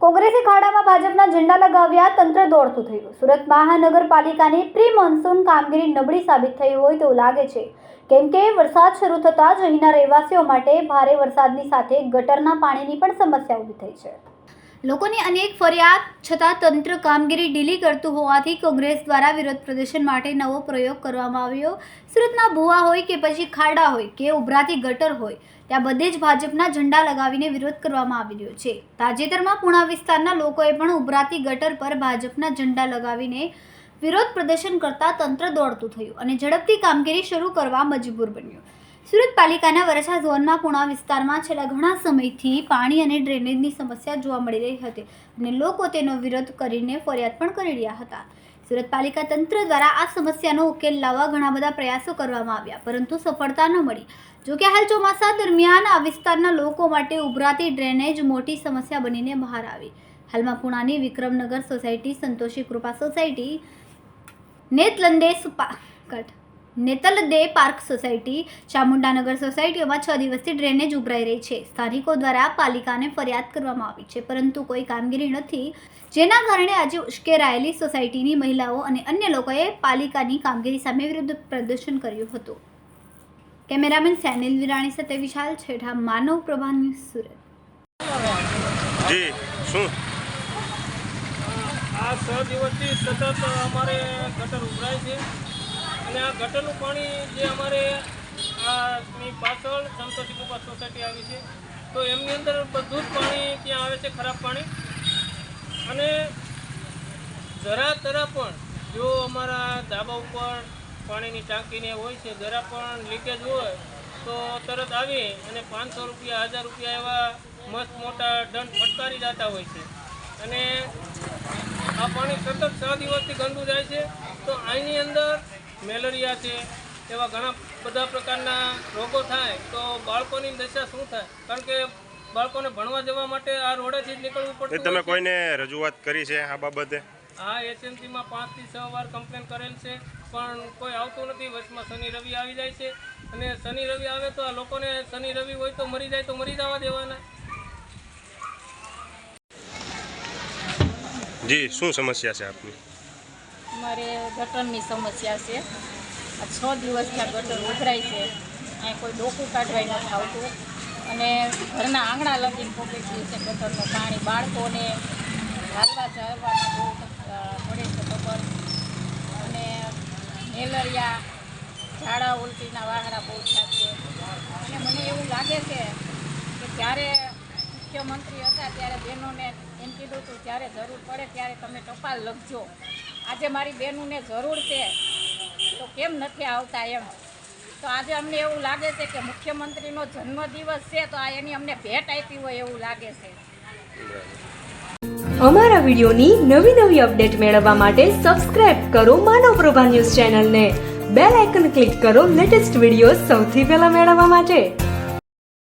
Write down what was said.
કોંગ્રેસે ખાડામાં ભાજપના ઝંડા લગાવ્યા, તંત્ર દોડતું થયું। સુરત મહાનગરપાલિકાની પ્રી મોન્સૂન કામગીરી નબળી સાબિત થઈ હોય તેવું લાગે છે, કેમ કે વરસાદ શરૂ થતાં જ અહીંના રહેવાસીઓ માટે ભારે વરસાદની સાથે ગટરના પાણીની પણ સમસ્યા ઊભી થઈ છે। લોકોની અનેક ફરિયાદ છતાં તંત્ર કામગીરી ઢીલી કરતું હોવાથી કોંગ્રેસ દ્વારા વિરોધ પ્રદર્શન માટે નવો પ્રયોગ કરવામાં આવ્યો। સુરતના ભૂવા હોય કે પછી ખાડા હોય કે ઉભરાતી ગટર હોય, ત્યાં બધે જ ભાજપના ઝંડા લગાવીને વિરોધ કરવામાં આવી રહ્યો છે। તાજેતરમાં પુણા વિસ્તારના લોકોએ પણ ઉભરાતી ગટર પર ભાજપના ઝંડા લગાવીને વિરોધ પ્રદર્શન કરતા તંત્ર દોડતું થયું અને ઝડપથી કામગીરી શરૂ કરવા મજબૂર બન્યું। સુરત પાલિકાના વરસા ઝોનમાં પુણા વિસ્તારમાં છેલ્લા ઘણા સમયથી પાણી અને ડ્રેનેજની સમસ્યા જોવા મળી રહી હતી અને લોકો તેનો વિરોધ કરીને ફરિયાદ પણ કરી રહ્યા હતા। સુરત પાલિકા તંત્ર દ્વારા આ સમસ્યાનો ઉકેલ લાવવા ઘણા બધા પ્રયાસો કરવામાં આવ્યા, પરંતુ સફળતા ન મળી। જોકે હાલ ચોમાસા દરમિયાન આ વિસ્તારના લોકો માટે ઉભરાતી ડ્રેનેજ મોટી સમસ્યા બનીને બહાર આવી। હાલમાં પુણાની વિક્રમનગર સોસાયટી, સંતોષી કૃપા સોસાયટી, નેતલદે પાર્ક સોસાયટી, ચામુંડાનગર સોસાયટીઓમાં 6 દિવસથી ડ્રેનેજ ઉભરાઈ રહી છે। સ્થાનિકો દ્વારા પાલિકાને ફરિયાદ કરવામાં આવી છે, પરંતુ કોઈ કામગીરી નથી, જેના કારણે આજે ઉશ્કેરાયેલી સોસાયટીની મહિલાઓ અને અન્ય લોકોએ પાલિકાની કામગીરી સામે વિરોધ પ્રદર્શન કર્યું હતું। કેમેરામેન સેનિલ વિરાણી સાથે વિશાલ છેઠા, માનવ પ્રભા ન્યૂઝ, સુરત। જી શું આ 6 દિવસથી સતત અમારે ગટર ઉભરાય છે અને આ ગટરનું પાણી જે અમારે આની પાછળ સંતોષી કૃપા સોસાયટી આવી છે, તો એમની અંદર બધું જ પાણી ત્યાં આવે છે, ખરાબ પાણી। અને જરા તરા પણ જો અમારા ધાબા ઉપર પાણીની ટાંકીને હોય છે, જરા પણ લીકેજ હોય તો તરત આવી અને 500 રૂપિયા, 1000 રૂપિયા એવા મસ્ત મોટા દંડ ફટકારી જતા હોય છે। અને આ પાણી સતત 6 દિવસથી ગંદુ જાય છે, તો આની અંદર મેલેરિયા છે, એવા ઘણા બધા પ્રકારના રોગો થાય, તો બાળકોની દશા શું થાય? કારણ કે બાળકોને ભણવા જવા માટે આ રોડેથી જ નીકળવું પડતું। તમે કોઈને રજૂઆત કરી છે આ બાબતે? હા, એસએમસીમાં 5 થી 6 વાર કમ્પ્લેન કરેલ છે, પણ કોઈ આવતું નથી। વચમાં શનિ રવિ આવી જાય છે અને શનિ રવિ આવે તો આ લોકોને શનિ રવિ હોય તો મરી જાય તો મરી જવા દેવાના। જી શું સમસ્યા છે આપની? અમારે ગટરની સમસ્યા છે। આ 6 દિવસથી આ ગટર ઉભરાય છે, અહીં કોઈ ડોકું કાઢવાય નથી આવતું અને ઘરના આંગણા લગીને પોકી ગયું છે ગટરનું પાણી। બાળકોને હાલવા ચાલવામાં બહુ પડે છે ખબર, અને મેલેરિયા, ઝાડા ઉલટીના વાહરા બહુ થાય છે। અને મને એવું લાગે છે કે જ્યારે મુખ્યમંત્રી હતા ત્યારે બહેનોને એમ કીધું હતું જ્યારે જરૂર પડે ત્યારે તમે ટપાલ લખજો। આજે મારી બહેનોને જરૂર છે તો કેમ નથી આવતા એમ? તો આજે અમને એવું લાગે છે કે મુખ્યમંત્રીનો જન્મદિવસ છે તો આ એની અમને ભેટ આપી હોય એવું લાગે છે। અમારા વિડીયોની નવી અપડેટ મેળવવા માટે સબસ્ક્રાઇબ કરો માનવ પ્રભા ન્યૂઝ ચેનલને, બેલ આઇકન ક્લિક કરો લેટેસ્ટ વિડીયો સૌથી પહેલા મેળવવા માટે।